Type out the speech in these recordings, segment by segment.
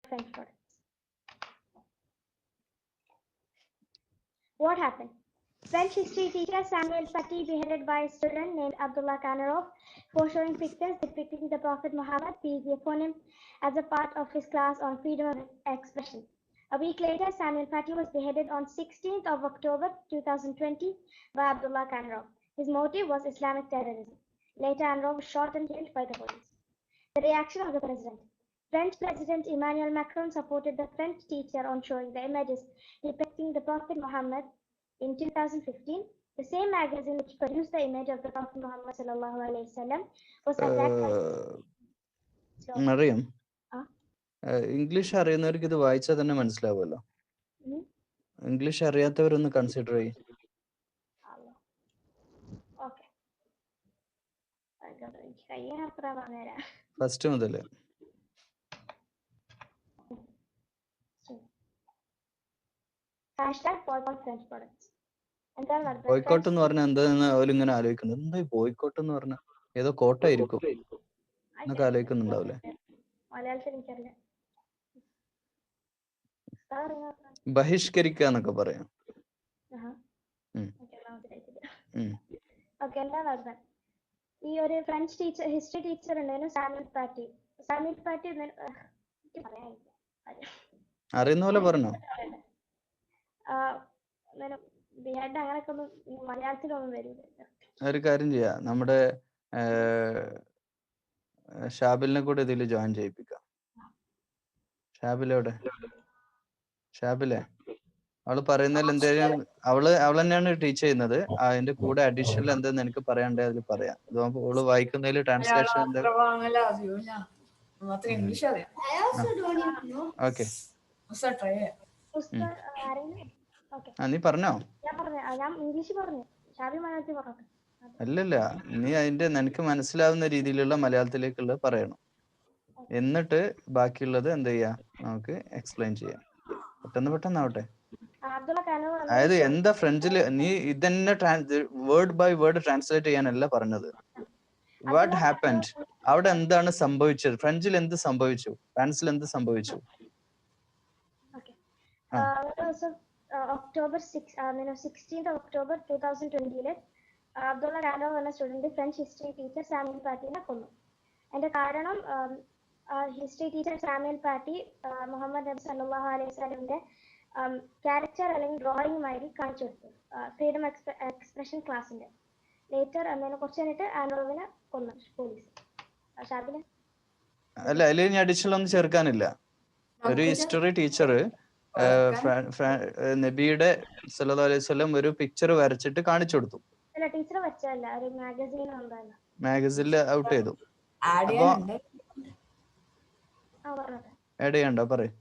French products. What happened? French history teacher Samuel Paty beheaded by a student named Abdullah Kanarov for showing pictures depicting the Prophet Muhammad, peace be upon him, as a part of his class on freedom of expression. A week later, Samuel Paty was beheaded on 16th of October 2020 by Abdullah Kanarov. His motive was Islamic terrorism. Later, Kanarov was shot and killed by the police. The reaction of the president. French President Emmanuel Macron supported the French teacher on showing the images depicting the Prophet Muhammad in 2015. The same magazine which produced the image of the Prophet Muhammad was attacked by Mariam. English അറിയുന്നവർക്ക് ഇത് വായിച്ചാൽ തന്നെ മനസ്സിലാവുമല്ലോ. English അറിയാത്തവരൊന്ന് consider ചെയ്യും. First മുതല് boycott എന്ന് പറഞ്ഞാൽ എന്താന്ന് അവരിങ്ങനെ ആലോചിക്കുന്നത്. എന്താ ബോയ്ക്കോട്ട് എന്ന് പറഞ്ഞാൽ ഏതോ കോട്ടായിരിക്കും എന്നൊക്കെ ആലോചിക്കുന്നുണ്ടാവില്ലേ. ബഹിഷ്കരിക്കുക എന്നൊക്കെ പറയാം. ഈ ഒരു ഫ്രഞ്ച് ടീച്ചർ ഹിസ്റ്ററി ടീച്ചർ ഉണ്ടായിരുന്നു സാമുവൽ പാറ്റി. സാമുവൽ പാറ്റി അറിയുന്ന പോലെ പറഞ്ഞോ. അങ്ങനൊക്കെ ഒന്നും മലയാളത്തിലൊന്നും വരില്ല. ഒരു കാര്യം ചെയ്യാം, നമ്മുടെ ഷാബിലിനെ കൂടെ ഇതിൽ ജോയിൻ ചെയ്യിപ്പിക്കാം. ഷാബിലെവിടെ? ഷാബിലെ അവള് പറയുന്നതിൽ എന്തെങ്കിലും അവള് തന്നെയാണ് ടീച്ച് ചെയ്യുന്നത്. അതിന്റെ കൂടെ അഡീഷണൽ എന്തെന്ന് എനിക്ക് പറയാണ്ടേ അതിൽ പറയാം. ഇതാകുമ്പോ അവള് വായിക്കുന്നതിൽ ട്രാൻസ്ലേഷൻ ഓക്കെ. നീ പറഞ്ഞോ? അല്ലല്ല, നീ അതിന്റെ നിനക്ക് മനസ്സിലാവുന്ന രീതിയിലുള്ള മലയാളത്തിലേക്കുള്ള പറയണം. എന്നിട്ട് ബാക്കിയുള്ളത് എന്ത് ചെയ്യാ നമുക്ക് എക്സ്പ്ലെയിൻ ചെയ്യാം. പെട്ടെന്നാവട്ടെ. അതായത് എന്താ ഫ്രഞ്ചില് നീ ഇതന്നെ വേർഡ് ബൈ വേർഡ് ട്രാൻസ്ലേറ്റ് ചെയ്യാനല്ല പറഞ്ഞത്. വാട്ട് ഹാപ്പൻഡ്, അവിടെ എന്താണ് സംഭവിച്ചത്, ഫ്രഞ്ചിൽ എന്ത് സംഭവിച്ചു, ഫ്രാൻസിൽ എന്ത് സംഭവിച്ചു. October 16th of October 2020 Abdullah കാനോവ് എന്ന student French history teacher Samuel പാറ്റിനെ കൊന്നു. അതിന്റെ കാരണം history teacher Samuel Paty Muhammad നബി സല്ലല്ലാഹു അലൈഹി വസല്ലമിന്റെ ക്യാരക്ടർ അല്ലെങ്കിൽ ഡ്രോയിങ്ങുമായി കാണിച്ചു കൊടുത്തു ഫ്രീഡം എക്സ്പ്രഷൻ ക്ലാസ്സിന്റെ. ലേറ്റർ കുറച്ച് കഴിഞ്ഞിട്ട് ആനോവിനെ കൊന്നു പോലീസ്. അല്ല, അതിൽ ഞാൻ അഡീഷണൽ ഒന്നും ചേർക്കാനില്ല. ഒരു ഹിസ്റ്ററി ടീച്ചർ നബിയുടെ സല്ലല്ലാഹു അലൈഹി വസല്ലം ഒരു പിക്ചർ വരച്ചിട്ട് കാണിച്ചു കൊടുത്തു. മാഗസിനിൽ ഔട്ട് ചെയ്തു. അപ്പൊ ആഡ് ചെയ്യണ്ടോ? പറയും.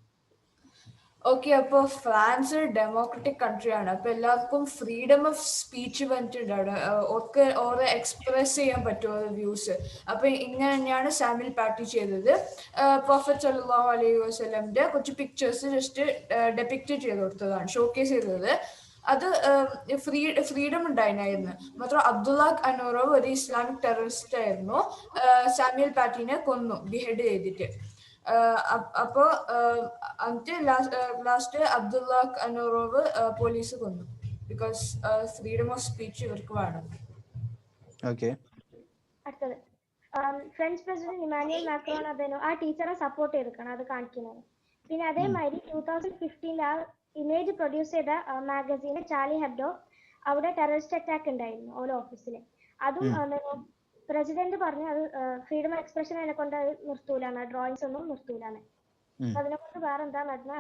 ഓക്കെ, അപ്പോൾ ഫ്രാൻസ് ഒരു ഡെമോക്രാറ്റിക് കൺട്രിയാണ്. അപ്പോൾ എല്ലാവർക്കും ഫ്രീഡം ഓഫ് സ്പീച്ച് പറഞ്ഞിട്ടുണ്ട് അവിടെ. ഒക്കെ ഓരോ എക്സ്പ്രസ് ചെയ്യാൻ പറ്റും ഓരോ വ്യൂസ്. അപ്പോൾ ഇങ്ങനെ തന്നെയാണ് സാമുവൽ പാറ്റി ചെയ്തത്. പ്രൊഫറ്റ് സല്ലല്ലാഹു അലൈഹി വസല്ലമിന്റെ കുറച്ച് പിക്ചേഴ്സ് ജസ്റ്റ് ഡെപിക്റ്റ് ചെയ്ത് കൊടുത്തതാണ്, ഷോക്കേസ് ചെയ്തത്. അത് ഫ്രീഡം ഉണ്ടായിരുന്നു. മാത്രം അബ്ദുള്ള കനോറോവ് ഒരു ഇസ്ലാമിക് ടെററിസ്റ്റ് ആയിരുന്നു. സാമുവൽ പാറ്റിനെ കൊന്നു, ബിഹെഡ് ചെയ്തിട്ട്. അപ്പോ ലാസ്റ്റ് അബ്ദുള്ള കനോറോവ് പോലീസ് കൊന്നു. ബിക്കോസ് ഫ്രീഡം ഓഫ് സ്പീച്ച് ഇവർക്ക് വേണം. ഫ്രഞ്ച് പ്രസിഡന്റ് ഇമാനുവൽ മാക്രോൺ ആ ടീച്ചറെ സപ്പോർട്ട് ചെയ്തിരിക്കണം അത് കാണിക്കുന്നത്. പിന്നെ അതേമാതിരി 2015 ആ ഇമേജ് പ്രൊഡ്യൂസ് ചെയ്ത മാഗസീന് ചാർലി ഹെബ്ഡോ അവിടെ ടെററിസ്റ്റ് അറ്റാക്ക് ഉണ്ടായിരുന്നു ഓരോ ഓഫീസിൽ. അതും പ്രസിഡന്റ് പറഞ്ഞു അത് ഫ്രീഡം ഓഫ് എക്സ്പ്രഷൻ അതിനെ കൊണ്ട് അത് നിർത്തൂലാണ്, ഡ്രോയിങ്സ് ഒന്നും നിർത്തൂലാണ്. അതിനെ കൊണ്ട് വേറെ എന്താ നടന്ന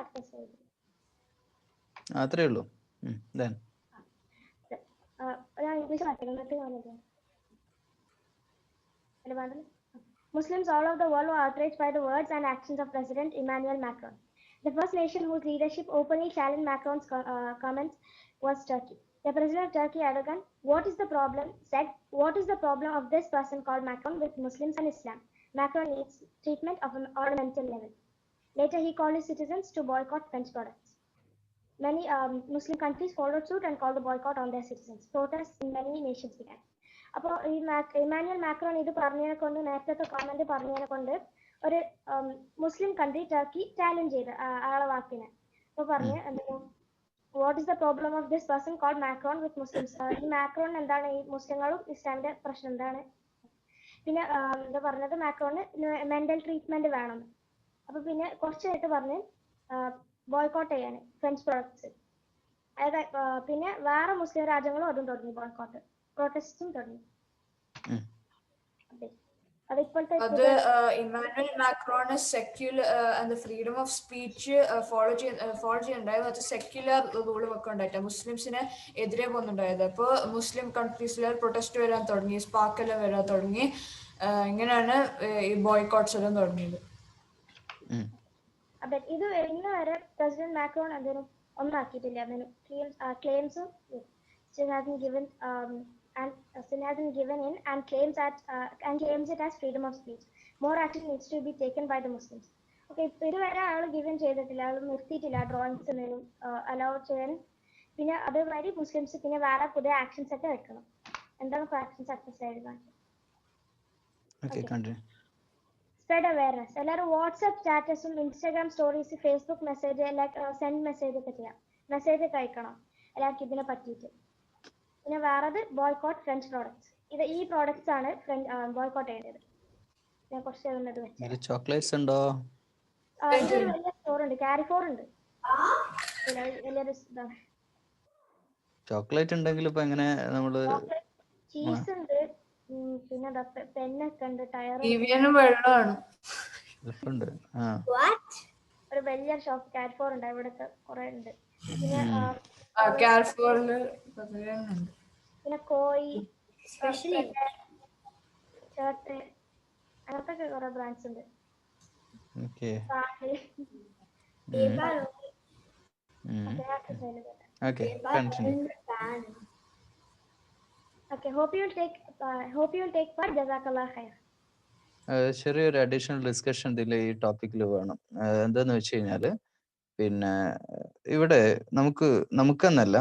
അത്രേ ഉള്ളൂ. ഞാൻ English Muslims all over the world were outraged by the words and actions of President Emmanuel Macron. The first nation whose leadership openly challenged Macron's comments was Turkey. The president of Turkey, Erdogan, said, "What is the problem of this person called Macron with Muslims and Islam? Macron needs treatment of an ornamental level." Later, he called his citizens to boycott French products. Many Muslim countries followed suit and called the boycott on their citizens. Protests in many nations began. അപ്പോൾ ഈ Emmanuel Macron ഇത് പറഞ്ഞതിനെ കൊണ്ട്, നേരത്തെ comment പറഞ്ഞതിനെ കൊണ്ട് ഒരു മുസ്ലിം country Turkey challenge ചെയ്ത് ആളെ വാക്കിനെ. അപ്പോൾ പറഞ്ഞ് എന്തെങ്കിലും what is the problem of this person called Macron with Muslims. ഈ മാക്രോൺ എന്താണ്, ഈ മുസ്ലിങ്ങളും ഇസ്ലാമിന്റെ പ്രശ്നം എന്താണ്. പിന്നെ എന്താ പറഞ്ഞത്, മാക്രോണ് മെന്റൽ ട്രീറ്റ്മെന്റ് വേണം. അപ്പൊ പിന്നെ കുറച്ചായിട്ട് പറഞ്ഞ് ബോയ്ക്കോട്ട് ചെയ്യാൻ ഫ്രഞ്ച് പ്രൊഡക്ട്സ്. അതായത് പിന്നെ വേറെ മുസ്ലിം രാജ്യങ്ങളും അതും തുടങ്ങി ബോയ്ക്കോട്ട്, പ്രൊട്ടസ്റ്റും തുടങ്ങി. അത് Emmanuel Macron secular and freedom of speech follow ചെയ്യുന്നുണ്ടായത്. അത് സെക്യുലർ റൂൾ വെക്കുന്നുണ്ടായിട്ട് മുസ്ലിംസിന് എതിരെ പോകുന്നുണ്ടായത്. അപ്പോൾ മുസ്ലിം കൺട്രീസിൽ പ്രൊട്ടസ്റ്റ് വരാൻ തുടങ്ങി, സ്പാർക്കെല്ലാം വരാൻ തുടങ്ങി. ഇങ്ങനെയാണ് ഈ ബോയ്ക്കോട്ട്സ് എല്ലാം തുടങ്ങിയത്. ഇത് ഇന്ന് വരെ പ്രസിഡന്റ് മാക്രോൺ അതിനും ഒന്നാക്കിയിട്ടില്ല. ക്ലെയിംസും hasn't given in and claims it as freedom of speech. More action needs to be taken by the Muslims. Okay, ഇതുവരെ ആൾ ഗിവൻ ചെയ്തിട്ടില്ല, ആൾ നിർത്തിയിട്ടില്ല ഡ്രോയിങ്സ് എന്തെങ്കിലും അലൗ ചെയ്യാൻ. പിന്നെ അതുമാതിരി മുസ്ലിംസ് പിന്നെ വേറെ പുതിയ ആക്ഷൻസ് ഒക്കെ വെക്കണം. എന്താണ് ആക്ഷൻസ് ഒക്കെ സൈഡ് കാണിച്ചത്. Spread awareness. എല്ലാവരും വാട്സ്ആപ്പ് സ്റ്റാറ്റസും ഇൻസ്റ്റാഗ്രാം സ്റ്റോറീസ് ഫേസ്ബുക്ക് മെസ്സേജ് എല്ലാം സെൻഡ് മെസ്സേജ് ഒക്കെ ചെയ്യാം. മെസ്സേജ് ഒക്കെ അയക്കണം എല്ലാവർക്കും ഇതിനെ പറ്റിയിട്ട്. പിന്നെ വേറത് ബോയ്ക്കോട്ട് ഫ്രഞ്ച് പ്രോഡക്ട്സ്. ഈ പ്രോഡക്ട്സ് ആണ് ബോയ്ക്കോട്ട് ചെയ്യേണ്ടത്. ഞാൻ കുറച്ച് ചോക്ലേറ്റ്സ് ഉണ്ടോ? ഇതൊരു വലിയ സ്റ്റോർ ഉണ്ട്, കാരിഫോർ ഉണ്ട്, വലിയൊരു ഇതാണ്. ചോക്ലേറ്റ് ഉണ്ടെങ്കിൽ ഇപ്പൊ എങ്ങനെ നമ്മള് ചീസ് ഉണ്ട്, പിന്നെ പെന്നൊക്കെ ഉണ്ട്, ടയർ ഉണ്ട്. ഒരു വലിയ ഷോപ്പ് കാരിഫോർ ഉണ്ട്, ഇവിടൊക്കെ കുറെ ഉണ്ട്. പിന്നെ കോയി, ഷർട്ട്, അങ്ങനത്തെ കുറെ ബ്രാൻഡ്സ് ഉണ്ട്. ചെറിയൊരു അഡീഷണൽ ഡിസ്കഷൻ ഇതിൽ ഈ ടോപ്പിക്കിൽ വേണം. എന്താന്ന് വെച്ച് കഴിഞ്ഞാല്, പിന്നെ ഇവിടെ നമുക്കെന്നല്ല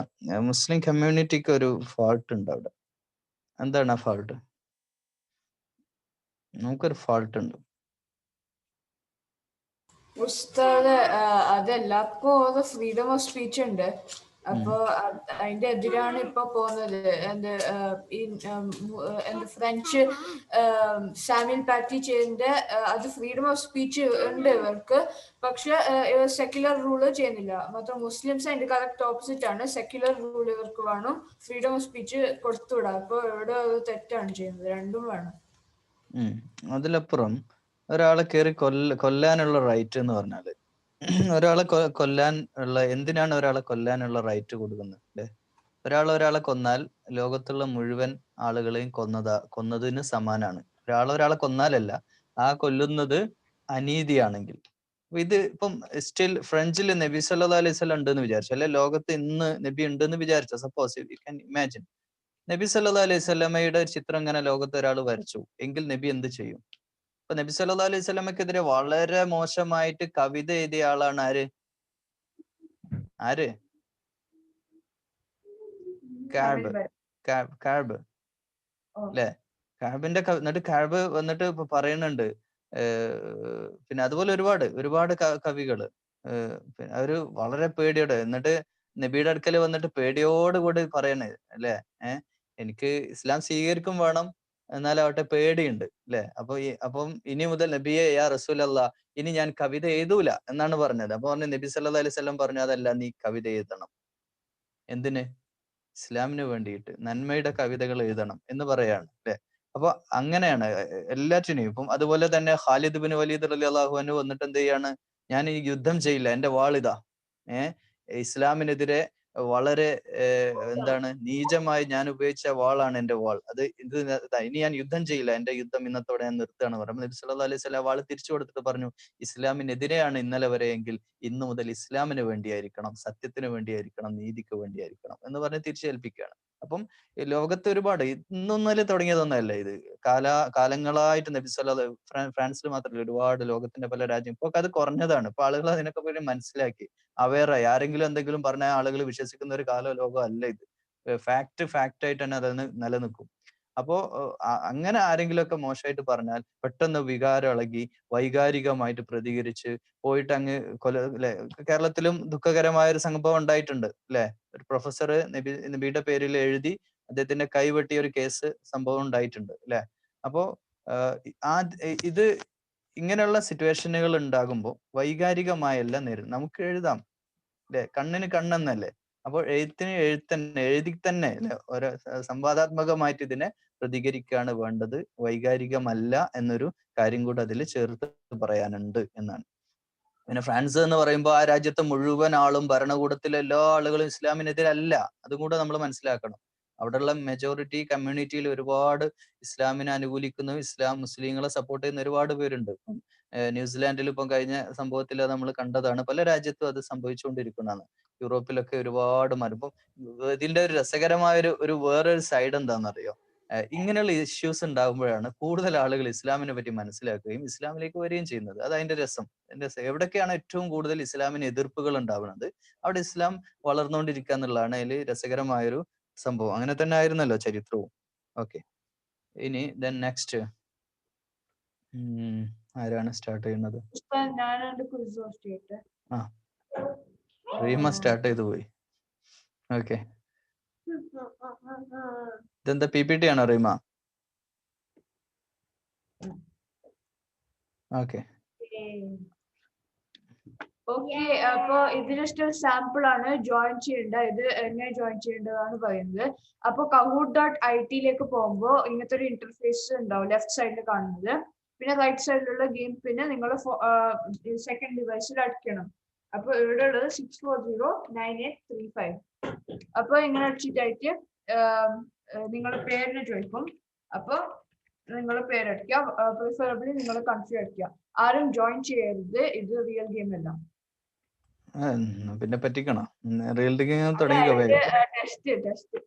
മുസ്ലിം കമ്മ്യൂണിറ്റിക്ക് ഒരു ഫാൾട്ട് ഉണ്ട് അവിടെ. എന്താണ് ആ ഫാൾട്ട്? നമുക്കൊരു ഫാൾട്ട് ഉണ്ട്. അതെല്ലാവർക്കും ഓരോ ഫ്രീഡം ഓഫ് സ്പീച്ച് ഉണ്ട്. അപ്പൊ അതിന്റെ എതിരാണ് ഇപ്പൊ പോകുന്നത്. ഫ്രഞ്ച് സാമ്യൽ പാറ്റി ചെയ്യുന്ന അത് ഫ്രീഡം ഓഫ് സ്പീച്ച് ഉണ്ട് ഇവർക്ക്, പക്ഷെ സെക്യുലർ റൂള് ചെയ്യുന്നില്ല. മാത്രം മുസ്ലിംസ് അതിന്റെ കറക്റ്റ് ഓപ്പോസിറ്റ് ആണ്. സെക്യുലർ റൂൾ ഇവർക്ക് വേണം, ഫ്രീഡം ഓഫ് സ്പീച്ച് കൊടുത്തുവിടാം. അപ്പൊ ഇവിടെ തെറ്റാണ് ചെയ്യുന്നത്, രണ്ടും വേണം. അതിലപ്പുറം ഒരാളെ കയറി കൊല്ലാനുള്ള റൈറ്റ് എന്ന് പറഞ്ഞാല്, ഒരാളെ കൊല്ലാൻ ഉള്ള, എന്തിനാണ് ഒരാളെ കൊല്ലാനുള്ള റൈറ്റ് കൊടുക്കുന്നത്? അല്ലെ, ഒരാളെ കൊന്നാൽ ലോകത്തുള്ള മുഴുവൻ ആളുകളെയും കൊന്നതിന് സമാനാണ്. ഒരാളെ കൊന്നാലല്ല, ആ കൊല്ലുന്നത് അനീതിയാണെങ്കിൽ. ഇത് ഇപ്പം സ്റ്റിൽ ഫ്രഞ്ചിൽ നബി സല്ലല്ലാഹു അലൈഹി വസല്ലം ഉണ്ടെന്ന് വിചാരിച്ചു, അല്ലെ ലോകത്ത് ഇന്ന് നബി ഉണ്ടെന്ന് വിചാരിച്ച, സപ്പോസ് യു ക്യാൻ ഇമാജിൻ നബി സല്ലല്ലാഹു അലൈഹി വസല്ലമയുടെ ചിത്രം ഇങ്ങനെ ലോകത്ത് ഒരാൾ വരച്ചു എങ്കിൽ നബി എന്ത് ചെയ്യും? അപ്പൊ നബി സല്ലല്ലാഹു അലൈഹി വസല്ലമക്കെതിരെ വളരെ മോശമായിട്ട് കവിത എഴുതിയ ആളാണ് ആര്? കാബ് അല്ലെ? കാബിന്റെ എന്നിട്ട് കാബ് വന്നിട്ട് ഇപ്പൊ പറയുന്നുണ്ട്. പിന്നെ അതുപോലെ ഒരുപാട് കവികള് അവര് വളരെ പേടിയോടെ, എന്നിട്ട് നബിയുടെ അടുക്കൽ വന്നിട്ട് പേടിയോടുകൂടി പറയണേ അല്ലെ, എനിക്ക് ഇസ്ലാം സ്വീകരിക്കും വേണം, എന്നാലാവട്ടെ പേടിയുണ്ട് അല്ലെ. അപ്പം ഇനി മുതൽ നബിയെ യാ റസൂലല്ലാഹ്, ഇനി ഞാൻ കവിത എഴുതൂല എന്നാണ് പറഞ്ഞത്. അപ്പൊ പറഞ്ഞു നബി സല്ലല്ലാഹു അലൈഹി വസല്ലം പറഞ്ഞു, അതല്ല, നീ കവിത എഴുതണം. എന്തിന്? ഇസ്ലാമിന് വേണ്ടിയിട്ട് നന്മയുടെ കവിതകൾ എഴുതണം എന്ന് പറയാണ് അല്ലെ. അപ്പൊ അങ്ങനെയാണ് എല്ലാറ്റിനെയും. ഇപ്പം അതുപോലെ തന്നെ ഖാലിദ് ബിൻ വലീദ് റളിയല്ലാഹു അൻഹു വന്നിട്ട് എന്ത് ചെയ്യാണ്? ഞാൻ ഈ യുദ്ധം ചെയ്യില്ല, എന്റെ വാളിതാ, ഇസ്ലാമിനെതിരെ വളരെ നീചമായി ഞാൻ ഉപയോഗിച്ച വാളാണ് എന്റെ വാൾ, ഇനി ഞാൻ യുദ്ധം ചെയ്യില്ല, എന്റെ യുദ്ധം ഇന്നത്തോടെ ഞാൻ നിർത്തുകയാണ് പറയുമ്പോൾ നബി സല്ലല്ലാഹു അലൈഹി വസല്ലം വാൾ തിരിച്ചു കൊടുത്തിട്ട് പറഞ്ഞു, ഇസ്ലാമിനെതിരെയാണ് ഇന്നലെ വരെ എങ്കിൽ ഇന്നു മുതൽ ഇസ്ലാമിന് വേണ്ടിയായിരിക്കണം, സത്യത്തിന് വേണ്ടിയായിരിക്കണം, നീതിക്ക് വേണ്ടിയായിരിക്കണം എന്ന് പറഞ്ഞ് തിരിച്ചേൽപ്പിക്കുകയാണ്. അപ്പം ലോകത്ത് ഒരുപാട് ഇന്നൊന്നല്ലേ തുടങ്ങിയതൊന്നല്ല, ഇത് കാലങ്ങളായിട്ട് നബി സല്ലല്ലാഹു ഫ്രാൻസിൽ മാത്രമല്ല, ഒരുപാട് ലോകത്തിന്റെ പല രാജ്യം ഇപ്പൊ അത് കുറഞ്ഞതാണ്. ഇപ്പൊ ആളുകൾ അതിനൊക്കെ പോയി മനസ്സിലാക്കി, അവെയറായി. ആരെങ്കിലും എന്തെങ്കിലും പറഞ്ഞാൽ ആളുകൾ വിശ്വസിക്കുന്ന ഒരു കാലോ ലോകോ അല്ല ഇത്. ഫാക്ട് ആയിട്ട് തന്നെ അത് നിലനിൽക്കും. അപ്പോ അങ്ങനെ ആരെങ്കിലുമൊക്കെ മോശമായിട്ട് പറഞ്ഞാൽ പെട്ടെന്ന് വികാരം ഇളകി വൈകാരികമായിട്ട് പ്രതികരിച്ച് പോയിട്ട് അങ്ങ് അല്ലെ, കേരളത്തിലും ദുഃഖകരമായ ഒരു സംഭവം ഉണ്ടായിട്ടുണ്ട് അല്ലെ. ഒരു പ്രൊഫസർ നബിയുടെ പേരിൽ എഴുതി അദ്ദേഹത്തിന്റെ കൈവെട്ടിയ ഒരു കേസ് സംഭവം ഉണ്ടായിട്ടുണ്ട് അല്ലെ. അപ്പോ ഇത് ഇങ്ങനെയുള്ള സിറ്റുവേഷനുകൾ ഉണ്ടാകുമ്പോൾ വൈകാരികമായല്ല നമുക്ക് എഴുതാം അല്ലെ, കണ്ണിന് കണ്ണെന്നല്ലേ. അപ്പോൾ എഴുത്തിന് എഴുത്തന്നെ എഴുതി തന്നെ അല്ലെ, ഓരോ സംവാദാത്മകമായിട്ട് ഇതിനെ പ്രതികരിക്കുകയാണ് വേണ്ടത്, വൈകാരികമല്ല എന്നൊരു കാര്യം കൂടെ അതിൽ ചേർത്ത് പറയാനുണ്ട് എന്നാണ്. പിന്നെ ഫ്രാൻസ് എന്ന് പറയുമ്പോൾ ആ രാജ്യത്തെ മുഴുവൻ ആളും ഭരണകൂടത്തിലെ എല്ലാ ആളുകളും ഇസ്ലാമിനെതിരല്ല, അതും കൂടെ നമ്മൾ മനസ്സിലാക്കണം. അവിടെയുള്ള മെജോറിറ്റി കമ്മ്യൂണിറ്റിയിൽ ഒരുപാട് ഇസ്ലാമിനെ അനുകൂലിക്കുന്നു, മുസ്ലിങ്ങളെ സപ്പോർട്ട് ചെയ്യുന്ന ഒരുപാട് പേരുണ്ട്. ന്യൂസിലാൻഡിൽ ഇപ്പം കഴിഞ്ഞ സംഭവത്തിൽ നമ്മൾ കണ്ടതാണ്, പല രാജ്യത്തും അത് സംഭവിച്ചുകൊണ്ടിരിക്കുന്നതാണ്. യൂറോപ്പിലൊക്കെ ഒരുപാട് ഇപ്പം ഇതിന്റെ ഒരു രസകരമായ ഒരു വേറൊരു സൈഡ് എന്താണെന്നറിയോ, ഇങ്ങനെയുള്ള ഇഷ്യൂസ് ഉണ്ടാകുമ്പോഴാണ് കൂടുതൽ ആളുകൾ ഇസ്ലാമിനെ പറ്റി മനസ്സിലാക്കുകയും ഇസ്ലാമിലേക്ക് വരികയും ചെയ്യുന്നത്. അത് അതിന്റെ രസം. എവിടൊക്കെയാണ് ഏറ്റവും കൂടുതൽ ഇസ്ലാമിന് എതിർപ്പുകൾ ഉണ്ടാവുന്നത് അവിടെ ഇസ്ലാം വളർന്നുകൊണ്ടിരിക്കുക എന്നുള്ളതാണ് അതിൽ രസകരമായൊരു സംഭവം. അങ്ങനെ തന്നെ ആയിരുന്നല്ലോ ചരിത്രവും. ഓക്കെ, ഇനി ദെൻ നെക്സ്റ്റ് ആരാണ് സ്റ്റാർട്ട് ചെയ്യുന്നത്? ആ, റീമ സ്റ്റാർട്ട് ചെയ്തു പോയി. ഓക്കെ, ഇതെന്താ PPT ആണോ റീമ? ഓക്കെ ഓക്കെ, അപ്പൊ ഇത് ജസ്റ്റ് ഒരു സാമ്പിൾ ആണ്. ജോയിൻ ചെയ്യേണ്ട ഇത് എങ്ങനെ ജോയിൻ ചെയ്യേണ്ടതാണ് പറയുന്നത്. അപ്പൊ kahoot.it പോകുമ്പോൾ ഇങ്ങനത്തെ ഒരു ഇന്റർഫേസ് ഉണ്ടാവും ലെഫ്റ്റ് സൈഡിൽ കാണുന്നത്. പിന്നെ റൈറ്റ് സൈഡിലുള്ള ഗെയിം പിന്നെ നിങ്ങൾ സെക്കൻഡ് ഡിവൈസിൽ അടിക്കണം. അപ്പൊ ഇവിടെ ഉള്ളത് 6409835. അപ്പൊ ഇങ്ങനെ അടിച്ചിട്ടായിട്ട് നിങ്ങളുടെ പേരിന് ചോദിക്കും. അപ്പൊ നിങ്ങൾ പേരടിക്കുക, പ്രിഫറബിളി നിങ്ങൾ കൺട്രി അടിക്കുക. ആരും ജോയിൻ ചെയ്യരുത്, ഇത് റിയൽ ഗെയിം അല്ല. പിന്നെ പറ്റിക്കണോ? റിയൽ ഗെയിം തുടങ്ങിക്കോ വേഗം. ടെസ്റ്റ്.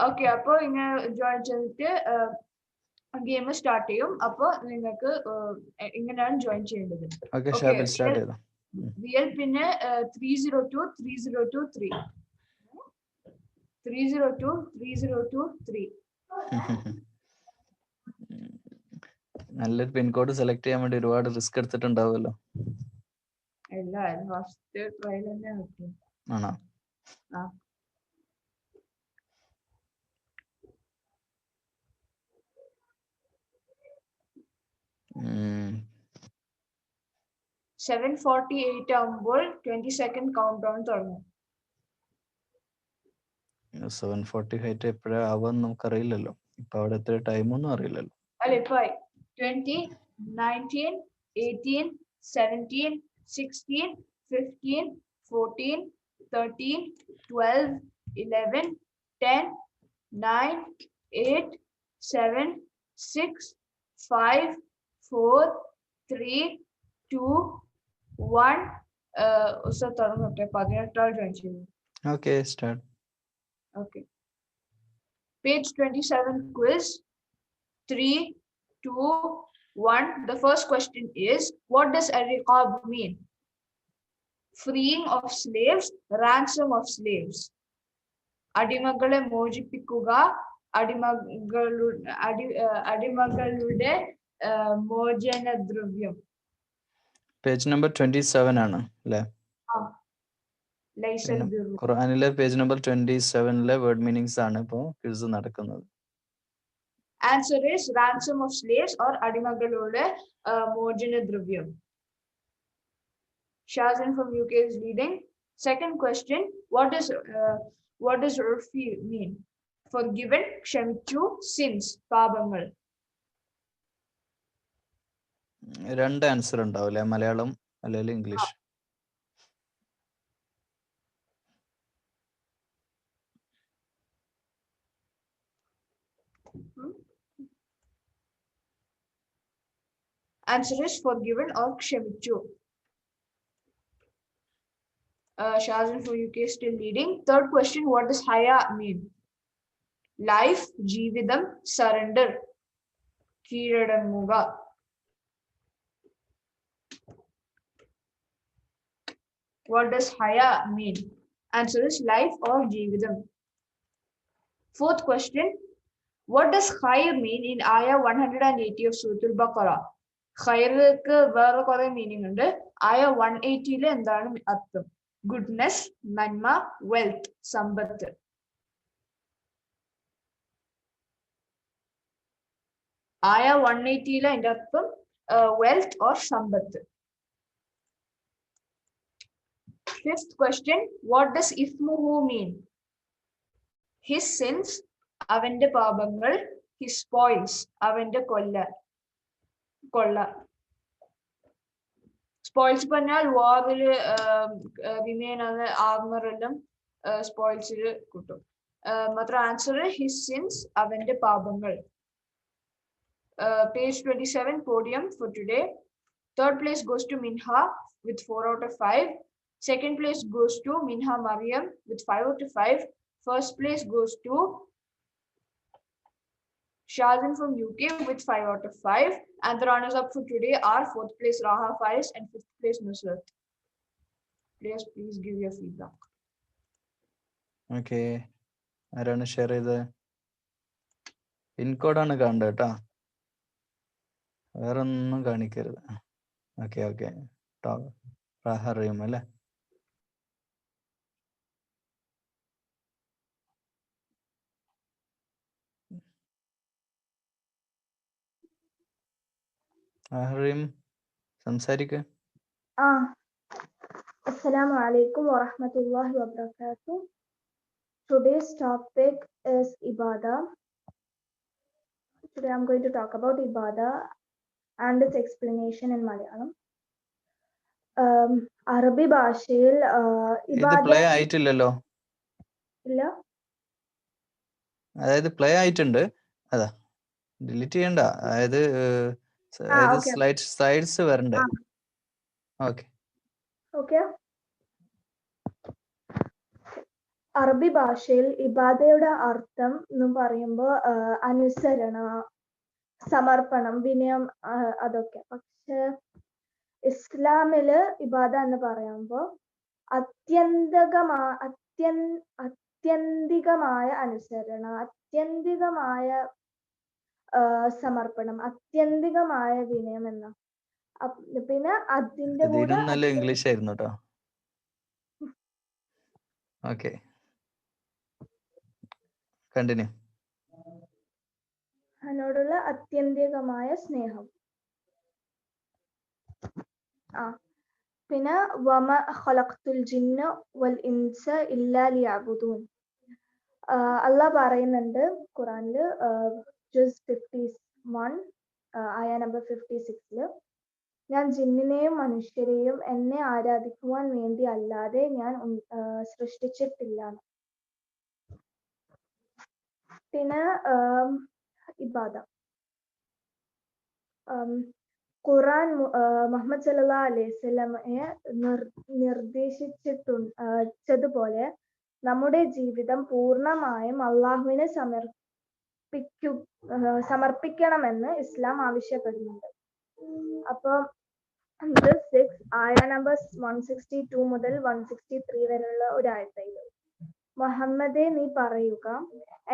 ഓക്കെ, അപ്പൊ ഇങ്ങനെ ജോയിൻ ചെയ്തിട്ട് ഗെയിം സ്റ്റാർട്ട് ചെയ്യും. അപ്പൊ നിങ്ങൾക്ക് ഇങ്ങനെയാണ് ജോയിൻ ചെയ്യേണ്ടത്. റിയൽ പിന്നെ 3023023 3023023. നല്ലൊരു പിൻകോഡ് സെലക്ട് ചെയ്യാൻ വേണ്ടി ഒരുപാട് റിസ്ക് എടുത്തിട്ടുണ്ടാവുമല്ലോ. ഫസ്റ്റ് ട്രയൽ തന്നെ ആണോ? ആ, 7:48 ആകുമ്പോൾ 20 സെക്കൻഡ് കൗണ്ട് ഡൗൺ തുടങ്ങും. 7:48 എപ്പോഴാ ആവാന്ന് നമുക്കറിയില്ലല്ലോ. ഇപ്പൊ അവിടെ എത്ര ടൈം ഒന്നും അറിയില്ലല്ലോ. അല്ല, ഇപ്പൊ 20, 19, 18, 17, 16, 15, 14, 13, 12, 11, 10, 9, 8, 7, 6, 5, 4, 3, 2, 1. തുടങ്ങട്ടെ. 18 ജോയിൻ ചെയ്തു. Okay, start. Okay. Page 27 quiz. 3, 2, 1. The first question is, what does al-riqab mean? Freeing of slaves, ransom of slaves. അടിമകളെ മോചിപ്പിക്കുക, അടിമകളുടെ മോചനദ്രവ്യം. പേജ് നമ്പർ 27 ആണ് അല്ലേ? ഖുർആനിലെ പേജ് നമ്പർ 27 വേർഡ് മീനിങ്സ് ആണ് ഇപ്പോ ക്വിസ് നടക്കുന്നത്. Answer is ransom of slaves or അടിമകളുടെ മോചനദ്രവ്യം. Shazin from UK is leading. Second question, what does urfi mean? Forgiven, ക്ഷമിച്ചു, sins, പാപങ്ങൾ. രണ്ട് ആൻസർ ഉണ്ടാവില്ലേ, മലയാളം അല്ലെങ്കിൽ English? Answer is forgiven or ക്ഷമിച്ചു. Shazin from UK is still leading. Third question, what does haya mean? Life, ജീവിതം, surrender, കീഴടങ്ങുക. What does haya mean? Answer is life or ജീവിതം. Fourth question, What does khair mean in ayah 180 of Surah Al-Baqarah? Khairക്ക് വേറെ കുറെ meaning ഉണ്ട്. ആയ 180 എന്താണ് അർത്ഥം? Goodness, നന്മ, wealth, സമ്പത്ത്. ആയ 180 അതിന്റെ അർത്ഥം wealth or Sampath. Fifth question, what does ithmuhu mean? His sins, അവന്റെ പാപങ്ങൾ. His spoils, അവന്റെ കൊള്ള. സ്പോയിൽസ് പറഞ്ഞാൽ വാറിൽ റിമെയിൻ ആണ് ആർമർ എല്ലാം സ്പോയിൽസിൽ കിട്ടും. മാത്രം ആൻസർ ഹിസ് സിൻസ്, അവന്റെ പാപങ്ങൾ. Page 27, podium for today. Third place goes to Minha with 4 out of 5. Second place goes to Minha Mariam with 5 out of 5. First place goes to Shazin from UK with 5 out of 5. And the runners up for today are 4th place Raha Faiz and 5th place Nusrat. Players, please give your feedback. Okay. ആരാണ് share ചെയ്തത്? പിൻകോഡാണ് കാണേണ്ടത് കേട്ടോ, വേറെ ഒന്നും കാണിക്കരുത്. Okay okay. Raha Reem അല്ലേ? റഹീം സംസാരിക്ക. Assalamu alaikum wa rahmatullahi wa barakatuh. Today's topic is Ibadah. Today I'm going to talk about Ibadah and its explanation in Malayalam. അറബി ഭാഷയിൽ ഇത് പ്ലേ ആയിട്ടില്ലല്ലോ. ഇല്ല, അതായത് പ്ലേ ആയിട്ടുണ്ട്, അതാ ഡിലീറ്റ് ചെയ്യണ്ട. അതായത് സ്ലൈഡ്സ് വരണ്ടേ? Okay okay. അറബി ഭാഷയിൽ ഇബാദയുടെ അർത്ഥം എന്ന് പറയുമ്പോൾ അനുസരണ, സമർപ്പണം, വിനയം, അതൊക്കെ. പക്ഷെ ഇസ്ലാമില് ഇബാദ എന്ന് പറയുമ്പോൾ അത്യന്തികമായ അനുസരണ, അത്യന്തികമായ സമർപ്പണം, അത്യന്തികമായ വിനയം എന്ന. പിന്നെ അതിന്റെ കൂടെ നല്ല ഇംഗ്ലീഷ് ആയിരുന്നു കേട്ടോ. Okay, continue. അതിനോടുള്ള അത്യന്തികമായ സ്നേഹം. പിന്നെ വമ ഖലഖ്തുൽ ജിന്ന വൽ ഇൻസ ഇല്ലാ ലിയഅ്ബുദൂൻ. അല്ലാഹ് പറയുന്നുണ്ട് ഖുറാനില് ജുസ് 51 ആയ നമ്പർ 56 ഞാൻ ജിന്നിനെയും മനുഷ്യരെയും എന്നെ ആരാധിക്കുവാൻ വേണ്ടി അല്ലാതെ ഞാൻ സൃഷ്ടിച്ചിട്ടില്ല. പിന്നെ ഇബാദ, ഖുറാൻ മുഹമ്മദ് സല്ലല്ലാഹു അലൈഹി വസല്ലമയെ നിർദ്ദേശിച്ചതുപോലെ നമ്മുടെ ജീവിതം പൂർണ്ണമായും അള്ളാഹുവിനെ സമർപ്പിക്കണമെന്ന് ഇസ്ലാം ആവശ്യപ്പെടുന്നുണ്ട്. അപ്പൊ ആയ നമ്പർ 162 മുതൽ 163 വരെയുള്ള ഒരു ആയത്തിൽ മുഹമ്മദേ നീ പറയുക,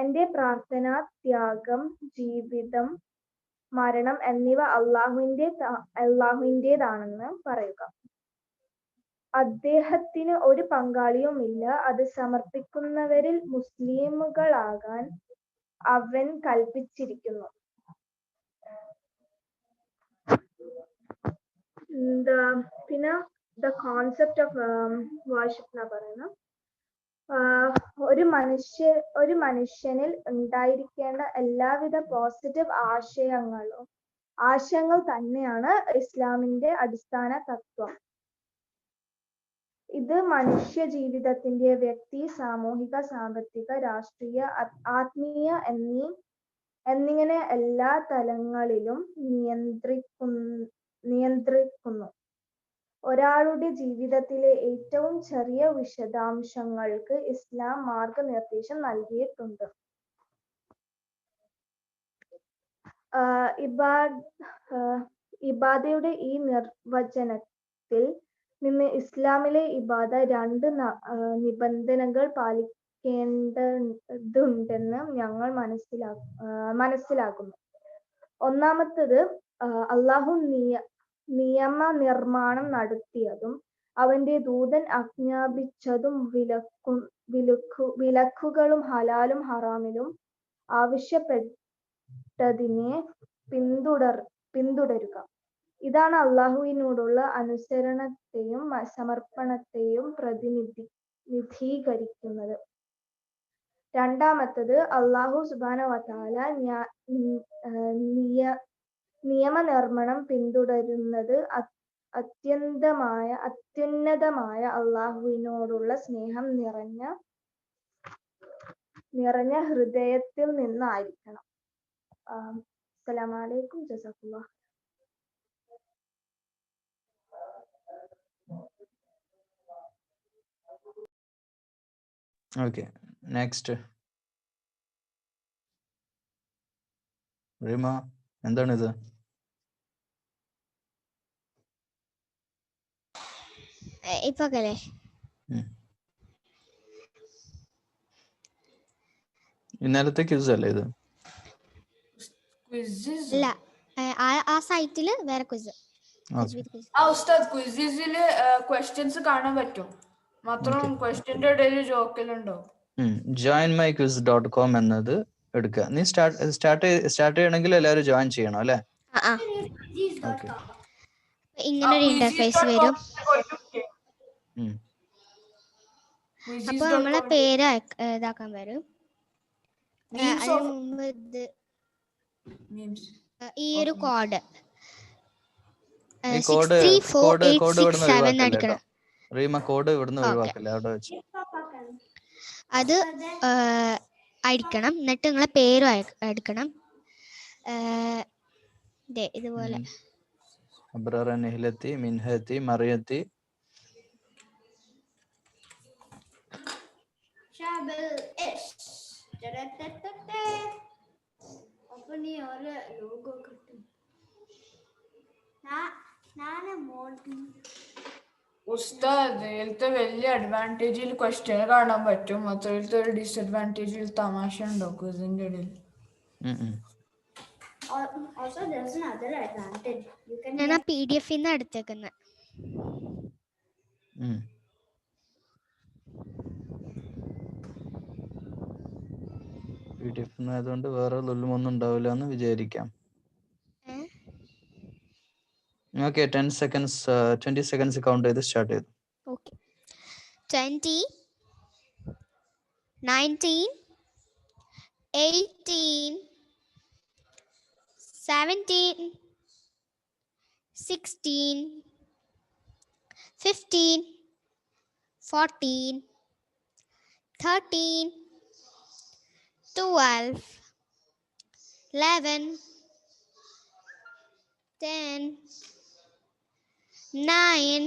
എന്റെ പ്രാർത്ഥന, ത്യാഗം, ജീവിതം, മരണം എന്നിവ അള്ളാഹുവിൻ്റെതാണെന്ന് പറയുക. അദ്ദേഹത്തിന് ഒരു പങ്കാളിയുമില്ല. അത് സമർപ്പിക്കുന്നവരിൽ മുസ്ലിമുകളാകാൻ അവൻ കൽപ്പിച്ചിരിക്കുന്നു. പിന്നെ ദ കോൺസെപ്റ്റ് ഓഫ് വർഷിപ്പ് എന്ന് പറയുന്നത് ഒരു മനുഷ്യനിൽ ഉണ്ടായിരിക്കേണ്ട എല്ലാവിധ പോസിറ്റീവ് ആശയങ്ങൾ തന്നെയാണ് ഇസ്ലാമിന്റെ അടിസ്ഥാന തത്വം. ഇത് മനുഷ്യ ജീവിതത്തിന്റെ വ്യക്തി, സാമൂഹിക, സാമ്പത്തിക, രാഷ്ട്രീയ, ആത്മീയ എന്നിങ്ങനെ എല്ലാ തലങ്ങളിലും നിയന്ത്രിക്കുന്നു. ഒരാളുടെ ജീവിതത്തിലെ ഏറ്റവും ചെറിയ വിശദാംശങ്ങൾക്ക് ഇസ്ലാം മാർഗനിർദ്ദേശം നൽകിയിട്ടുണ്ട്. ഇബാദയുടെ ഈ നിർവചനത്തിൽ നിന്ന് ഇസ്ലാമിലെ ഇബാദ 2 നിബന്ധനകൾ മനസ്സിലാക്കേണ്ടതുണ്ടെന്ന് ഞങ്ങൾ മനസ്സിലാക്കുന്നു. ഒന്നാമത്തത്, അള്ളാഹു നിയമനിർമ്മാണം നടത്തിയതും അവന്റെ ദൂതൻ ആജ്ഞാപിച്ചതും വിലക്കുകളും ഹലാലും ഹറാമിലും ആവശ്യപ്പെട്ടതിനെ പിന്തുടരുക. ഇതാണ് അള്ളാഹുവിനോടുള്ള അനുസരണത്തെയും സമർപ്പണത്തെയും പ്രതിനിധീകരിക്കുന്നത്. രണ്ടാമത്തത്, അള്ളാഹു സുബ്ഹാനഹു വതആല നിയമനിർമ്മാണം പിന്തുടരുന്നത് അത്യുന്നതമായ അള്ളാഹുവിനോടുള്ള സ്നേഹം നിറഞ്ഞ ഹൃദയത്തിൽ നിന്നായിരിക്കണം. അസ്സലാമു അലൈക്കും. ജസാക്കല്ലാഹ്. Okay, next. റീമ, എന്താണിത്? ഇപ്പൊ ഇന്നലത്തെ ക്വിസ് അല്ലേ ഇത്? Quizzes. ഇല്ല, ആ സൈറ്റില് വേറെ ക്വിസ്. ഉസ്താദ്, ക്വിസിസില് ക്വസ്റ്റ്യൻസ് കാണാൻ പറ്റും. മാത്രം ക്വസ്റ്റ്യന്റെ ഇടയിൽ ജോക്കലുണ്ടോ? joinmyquiz.com എന്നത് എടുക്കുക. നീ സ്റ്റാർട്ട് ചെയ്യണമെങ്കിൽ എല്ലാവരും ജോയിൻ ചെയ്യണം അല്ലേ? ഓക്കെ. ഇങ്ങനെ ഒരു ഇന്റർഫേസ് വരും. അപ്പൊ നമ്മളെ പേര് ഇതാക്കാൻ വരും. അതിന് മുമ്പ് ഈ ഒരു കോഡ് 63486 അടിക്കണം. റീമ, കോഡ് ഇവിടുന്ന് ഒഴിവാക്കല്ലേ, അവിടെ വെച്ച് അത് അടിക്കണം. എന്നിട്ട് നിങ്ങളെ പേരും എടുക്കണം. ഇതുപോലെ അബ്രാറ, നിഹ്ലത്തി, മിൻഹത്തി, മറിയത്തി. ഉസ്താദ്, ഇതിലത്തെ വലിയ അഡ്വാൻറ്റേജിൽ ക്വസ്റ്റ്യൻ കാണാൻ പറ്റും. മാത്രത്തെ ഒരു ഡിസ്അഡ്വാൻറ്റേജിൽ തമാശ ഉണ്ടോ ക്വിസിന്റെ ഇടയിൽ? ഞാൻ ആ PDF എടുത്തേക്കുന്നത്. PDF ആയതുകൊണ്ട് വേറെ ഒന്നും ഉണ്ടാവില്ല എന്ന് വിചാരിക്കാം. ഓക്കെ, 20 സെക്കൻഡ്സ് കൗണ്ട് ചെയ്ത് സ്റ്റാർട്ട് ചെയ്തു. ഓക്കെ, 20, 19, 18, 17, 16, 15, 14, 13, 12, 11, 10, 9,